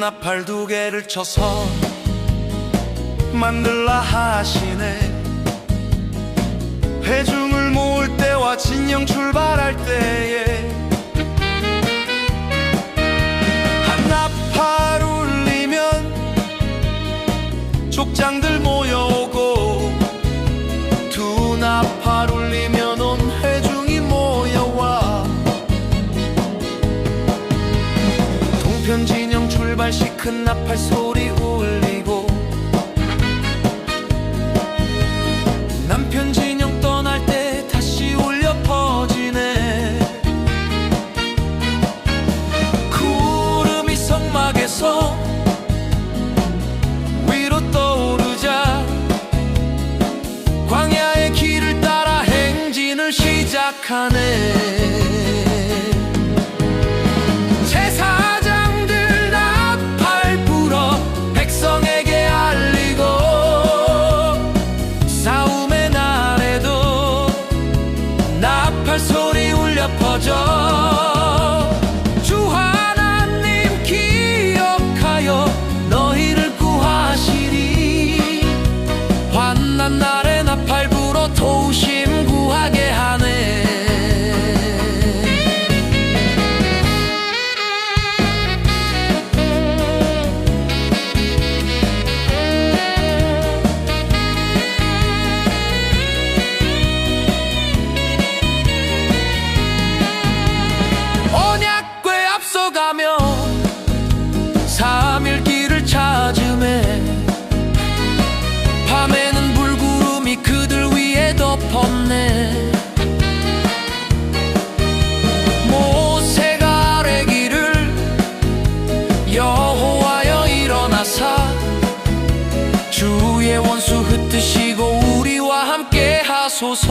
나팔 2개를 쳐서 만들라 하시네. 회중을 모을 때와 진영 출발할 때에 한 나팔 울리면 족장들 모여오고, 2 나팔 울리면 온 회중이 모여와. 동편 진영 출발 시 큰 나팔 소리 울리고, 남편 진영 떠날 때 다시 울려 퍼지네. 구름이 성막에서 위로 떠오르자 광야의 길을 따라 행진을 시작하네. 제사장들 나팔 불어 백성에게 알리고, 싸움의 날에도 나팔 소리 울려 퍼져. 주 하나님 기억하여 너희를 구하시리. 환난 날에 나팔 불어 도우심 구하게 하네. 언약궤 앞서가며 3일 길을 찾으매, 밤에는 불구름이 그들 위에 덮었네. 모세가 아뢰기를 여호와여 일어나사 주의 원수 흩으시고 우리와 함께 하소서.